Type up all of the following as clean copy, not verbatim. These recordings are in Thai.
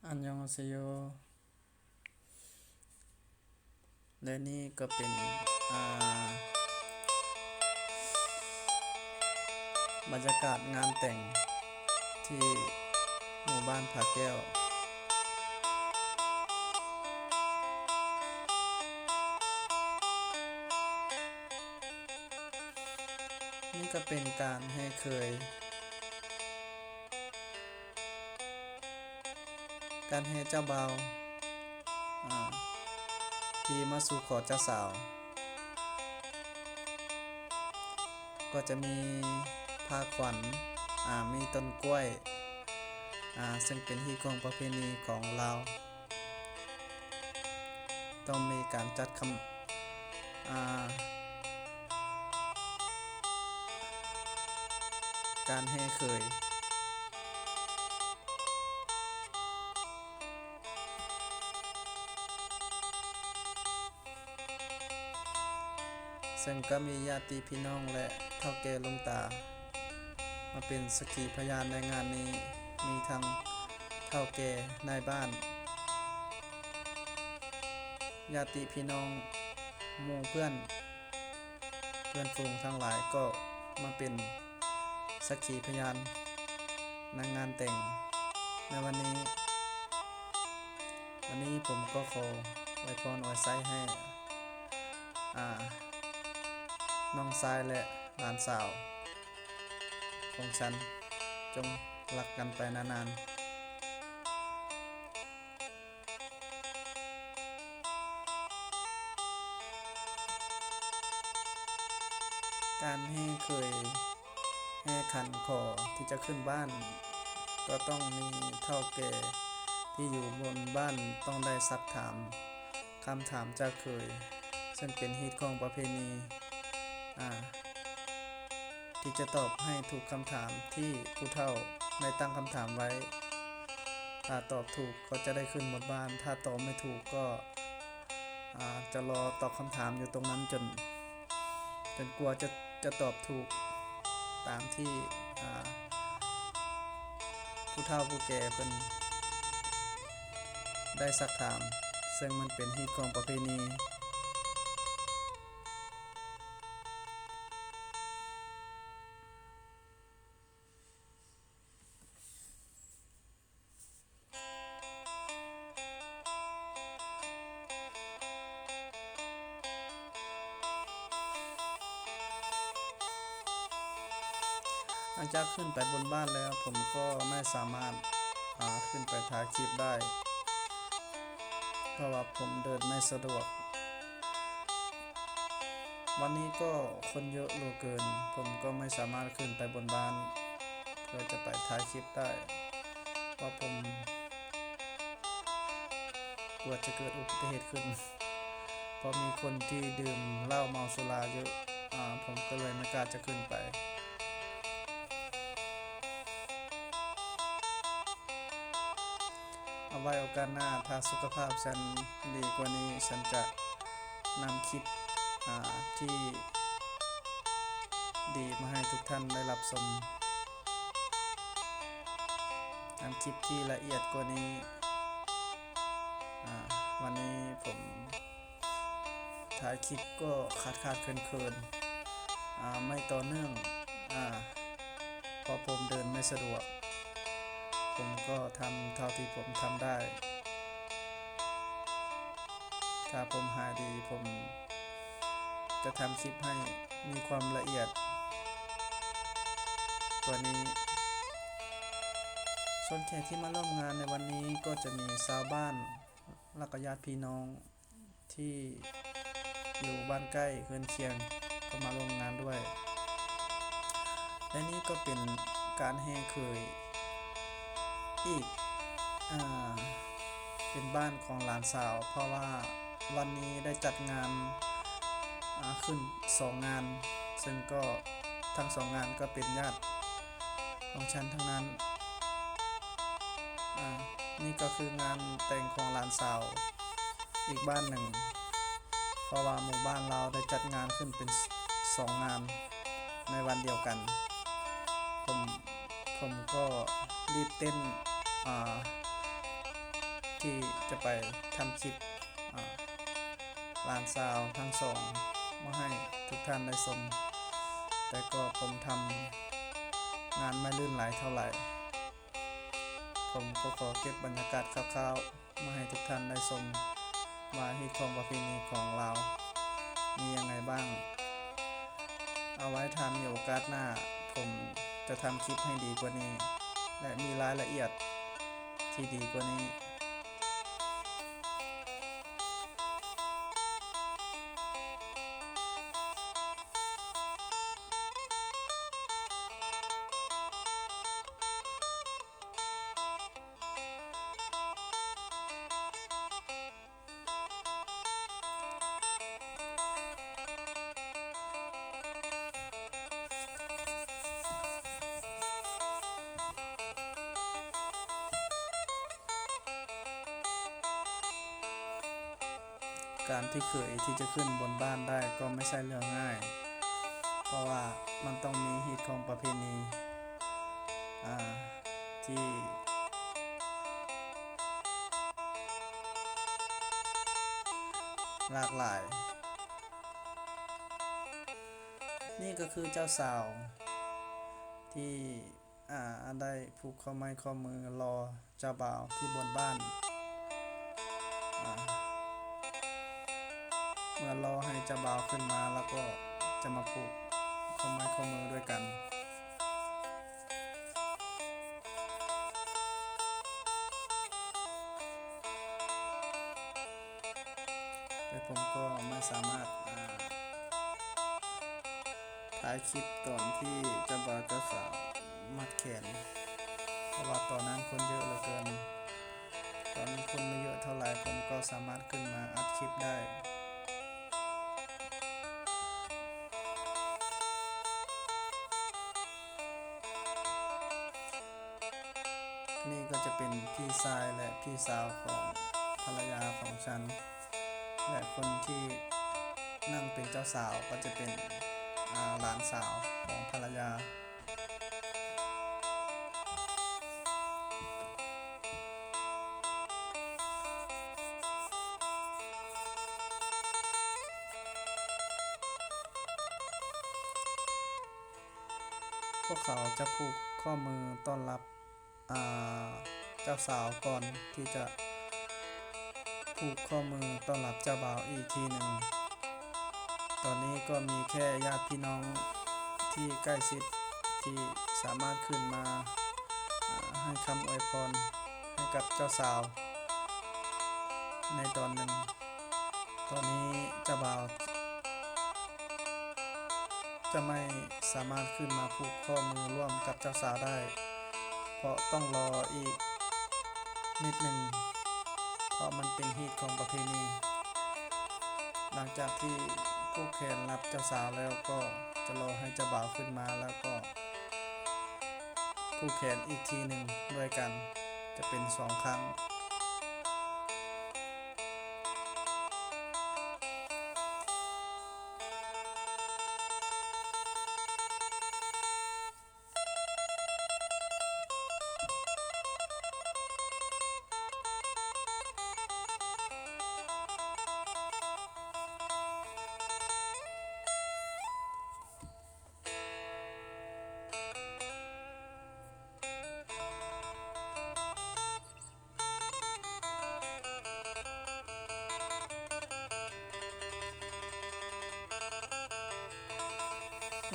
อันยองอาเซโยและนี่ก็เป็นอ่าบรรยากาศงานแต่งที่หมู่บ้านผาแก้วนี่ก็เป็นการให้เคยการให้เจ้าบ่าวที่มาสู่ขอเจ้าสาวก็จะมีผ้าขวัญมีต้นกล้วยซึ่งเป็นที่ของประเพณีของลาวต้องมีการจัดการให้เคยซึ่งก็มีญาติพี่น้องและเฒ่าแก่ลุงตามาเป็นสักขีพยานในงานนี้มีทั้งเฒ่าแก่นายบ้านญาติพี่น้องหมู่เพื่อนฝูงทั้งหลายก็มาเป็นสักขีพยานในงานแต่งในวันนี้ผมก็ขออวยพรอวยไซให้น้องชายและหลานสาวของฉันจงรักกันไปนานๆการให้เคยให้ขันขอที่จะขึ้นบ้านก็ต้องมีเฒ่าแก่ที่อยู่บนบ้านต้องได้ซักถามคำถามจากเคยซึ่งเป็นฮีตของประเพณีที่จะตอบให้ถูกคำถามที่ผู้เฒ่าได้ตั้งคำถามไว้ถ้าตอบถูกก็จะได้ขึ้นบนบ้านถ้าตอบไม่ถูกก็จะรอตอบคำถามอยู่ตรงนั้นจนกลัวจะตอบถูกตามที่ผู้เฒ่าผู้แก่เพิ่นได้ซักถามซึ่งมันเป็นฮีตของประเพณีหลังจากขึ้นไปบนบ้านแล้วผมก็ไม่สามารถขึ้นไปถ่ายคลิปได้เพราะว่าผมเดินไม่สะดวกวันนี้ก็คนเยอะเหลือเกินผมก็ไม่สามารถขึ้นไปบนบ้านเพื่อจะไปถ่ายคลิปได้เพราะผมกลัวจะเกิดอุบัติเหตุขึ้นเพราะมีคนที่ดื่มเหล้าเมาสุราเยอะผมก็เลยไม่กล้าจะขึ้นไปเอาไว้โอกาสหน้าถ้าสุขภาพฉันดีกว่านี้ฉันจะนำคลิปที่ดีมาให้ทุกท่านได้รับชมนำคลิปที่ละเอียดกว่านี้วันนี้ผมถ่ายคลิปก็ขาดเคินไม่ต่อเนื่องเพราะผมเดินไม่สะดวกผมก็ทำเท่าที่ผมทำได้ถ้าผมหายดีผมจะทำคลิปให้มีความละเอียดกว่านี้ส่วนแขกที่มาร่วมงานในวันนี้ก็จะมีชาวบ้านและก็ญาติพี่น้องที่อยู่บ้านใกล้เคือนเคียงก็มาร่วมงานด้วยและนี่ก็เป็นการแห่เคยอีกเป็นบ้านของหลานสาวเพราะว่าวันนี้ได้จัดงานขึ้น2 งานซึ่งก็ทั้ง2 งานก็เป็นญาติของฉันทั้งนั้นนี่ก็คืองานแต่งของหลานสาวอีกบ้านหนึ่งเพราะว่าหมู่บ้านเราได้จัดงานขึ้นเป็น2 งานในวันเดียวกันผมก็รีบเต้น ที่จะไปทำคลิปลานซาวทั้งสองมาให้ทุกท่านได้ชมแต่ก็ผมทำงานไม่ลื่นไหลเท่าไหร่ผมก็ขอเก็บบรรยากาศคร่าวๆมาให้ทุกท่านได้ชมว่าฮีตของประเพณีของเรามียังไงบ้างเอาไว้ถ้ามีโอกาสหน้าผมจะทำคลิปให้ดีกว่านี้และมีรายละเอียดที่ดีกว่านี้การที่เคยที่จะขึ้นบนบ้านได้ก็ไม่ใช่เรื่องง่ายเพราะว่ามันต้องมีฮีตของประเพณีที่หลากหลายนี่ก็คือเจ้าสาวที่ได้ผูกข้อไม้ข้อมือรอเจ้าบ่าวที่บนบ้านเมื่อรอให้เจ้าบ่าวขึ้นมาแล้วก็จะมาผูกข้อไม้ข้อมือด้วยกันแต่ผมก็ไม่สามารถถ่ายคลิปตอนที่เจ้าบ่าวเจ้าสาวมัดแขนเพราะว่าตอนนั้นคนเยอะเหลือเกินตอนนี้คนไม่เยอะเท่าไหร่ผมก็สามารถขึ้นมาอัดคลิปได้นี่ก็จะเป็นพี่ชายและพี่สาวของภรรยาของฉันและคนที่นั่งเป็นเจ้าสาวก็จะเป็นหลานสาวของภรรยาพวกเขาจะผูกข้อมือต้อนรับเจ้าสาวก่อนที่จะผูกข้อมือต้อนรับเจ้าบ่าวอีกทีหนึ่งตอนนี้ก็มีแค่ญาติพี่น้องที่ใกล้ชิดที่สามารถขึ้นมาให้คำอวยพรให้กับเจ้าสาวในตอนหนึ่งตอนนี้เจ้าบ่าวจะไม่สามารถขึ้นมาผูกข้อมือร่วมกับเจ้าสาวได้เพราะต้องรออีกนิดหนึ่งเพราะมันเป็นฮีตของประเพณีหลังจากที่ผูกแขนรับเจ้าสาวแล้วก็จะรอให้เจ้าบ่าวขึ้นมาแล้วก็ผูกแขนอีกทีหนึ่งด้วยกันจะเป็น2 ครั้ง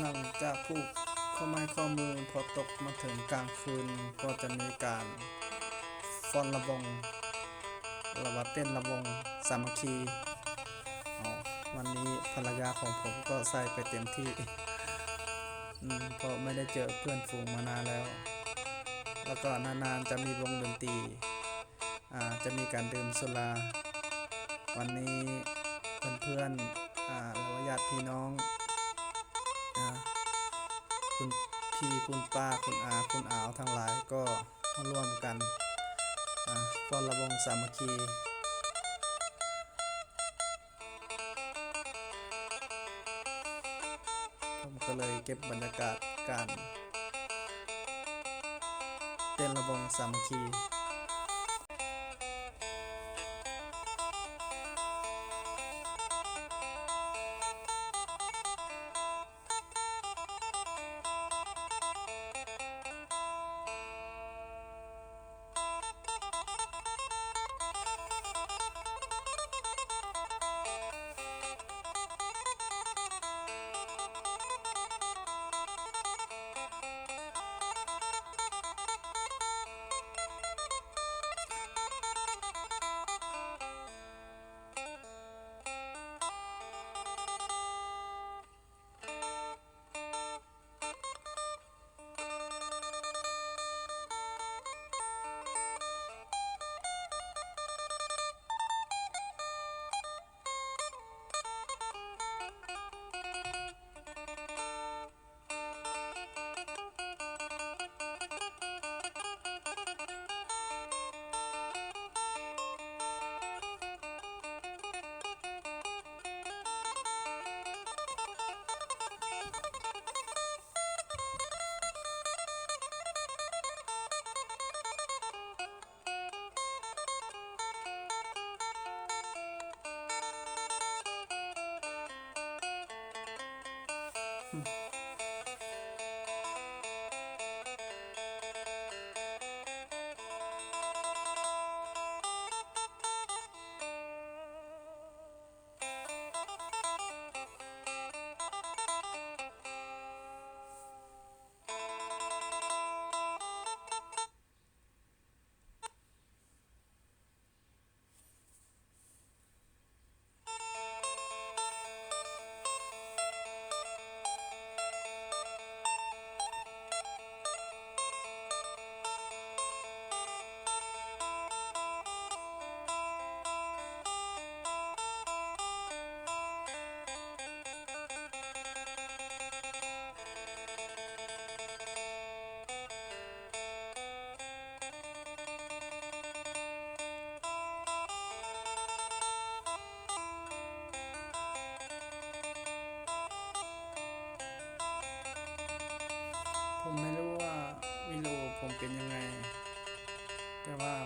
หลังจากผูกข้อไม้ข้อมือพอตกมาถึงกลางคืนก็จะมีการฟ้อนระบงหรือว่าเต้นระบงสามัคคีวันนี้ภรรยาของผมก็ใส่ไปเต็มที่เพราะไม่ได้เจอเพื่อนฝูงมานานแล้วก็นานๆจะมีวงดนตรีจะมีการดื่มสุราวันนี้เพื่อนหรือว่าญาติพี่น้องคุณพี่คุณป้าคุณอาคุณอาวทั้งหลายก็ร่วมกันฟ้อนระบงสามัคคีผมก็เลยเก็บบรรยากาศการเต้นระบงสามัคคี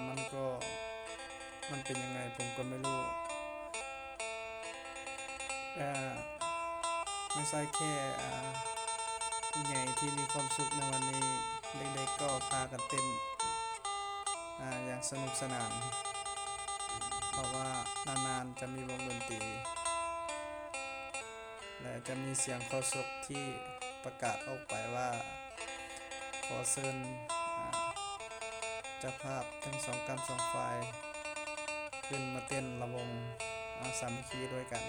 มันเป็นยังไงผมก็ไม่รู้อ่าไม่ใช่แค่ผู้ใหญ่ที่มีความสุขในวันนี้เด็กๆก็พากันเต้นอย่างสนุกสนานเพราะว่านานๆจะมีวงดนตรีและจะมีเสียงเคาะศกที่ประกาศออกไปว่าขอเชิญเจ้าภาพทั้งสองกรรมสองฝ่ายขึ้นมาเต้นระวงสามัคคีด้วยกัน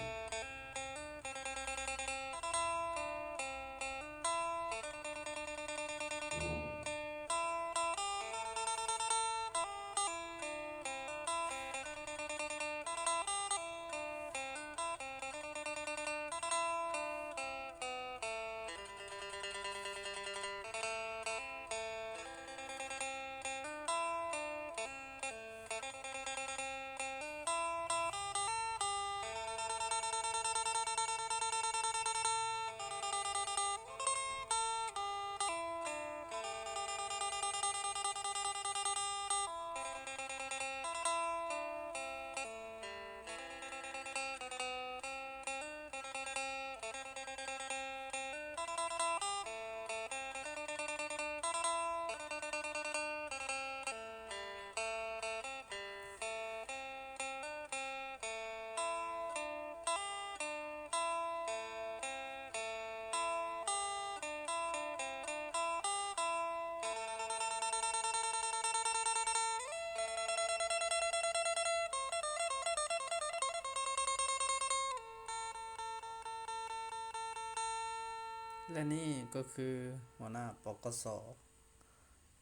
และนี่ก็คือหัวหน้าปกส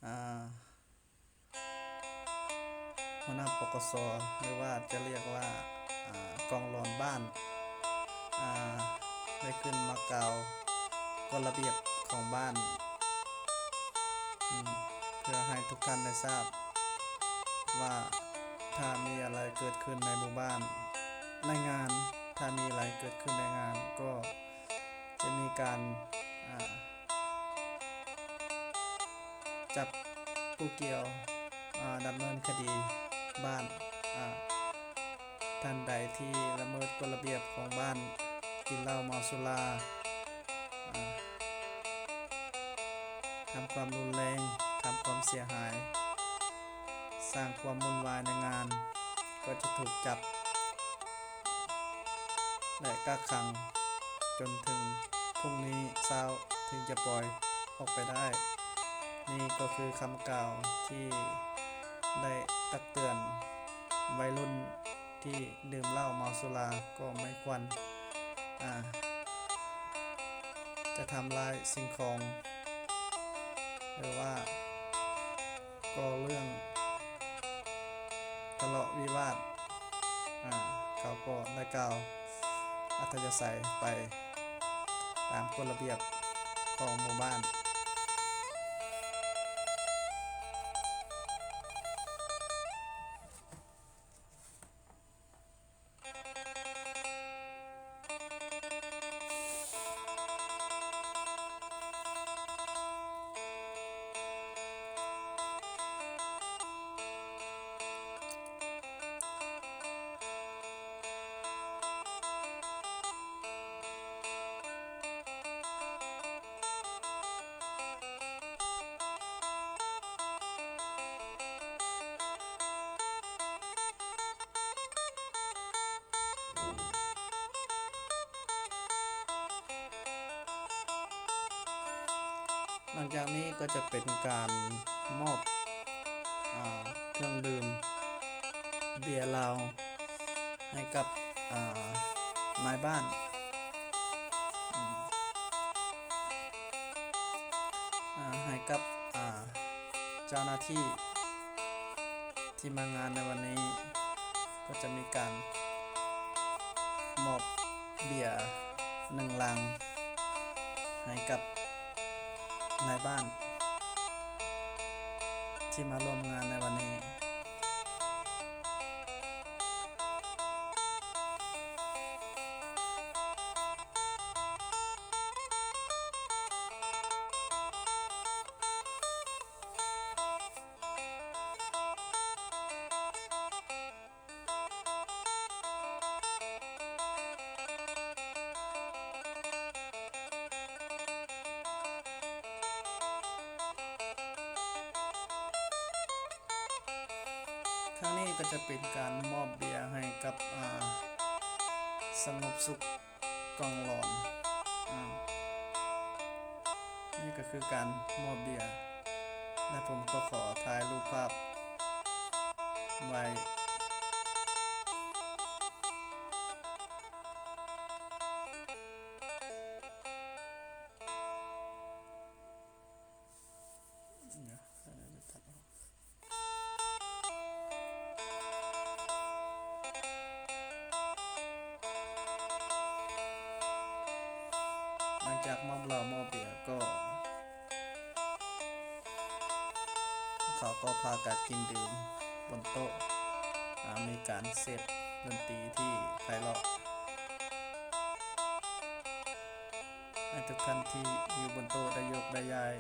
อ่าหัวหน้าปกสหรือว่าจะเรียกว่ากองร้อนบ้านได้ขึ้นมากล่าวกฎระเบียบของบ้านเพื่อให้ทุกท่านได้ทราบว่าถ้ามีอะไรเกิดขึ้นในหมู่บ้านในงานถ้ามีอะไรเกิดขึ้นในงานก็จะมีการจับผู้เกี่ยวดำเนินคดีบ้านท่านใดที่ละเมิดกฎระเบียบของบ้านกินเหล้าเมาสุราทำความรุนแรงทำความเสียหายสร้างความวุ่นวายในงานก็จะถูกจับและกักขังจนถึงพรุ่งนี้เช้าถึงจะปล่อยออกไปได้นี่ก็คือคำกล่าวที่ได้ตักเตือนวัยรุ่นที่ดื่มเหล้าเมาสุราก็ไม่ควรจะทำลายสิ่งของหรือว่าก่อเรื่องทะเลาะวิวาทเขาก็ได้กล่าวอัธยาศัยไปตามกฎระเบียบของหมู่บ้าน หลังจากนี้ก็จะเป็นการมอบเครื่องดื่มเบียร์ลาวให้กับนายบ้านให้กับเจ้าหน้าที่ที่มางานในวันนี้ก็จะมีการมอบเบียร์1 ลังให้กับนายบ้านที่มาร่วมงานในวันนี้ ครั้งนี้ก็จะเป็นการมอบเบียร์ให้กับสงบสุขกองหลอนอ่านี่ก็คือการมอบเบียร์และผมก็ขอถ่ายรูปภาพไว้หลังจากมอบเหล้ามอบเบียร์ก็เขาก็พากันกินดื่มบนโต๊ะมีการเซตดนตรีที่ไพเราะให้ทุกท่านที่อยู่บนโต๊ะได้ยกได้ย้าย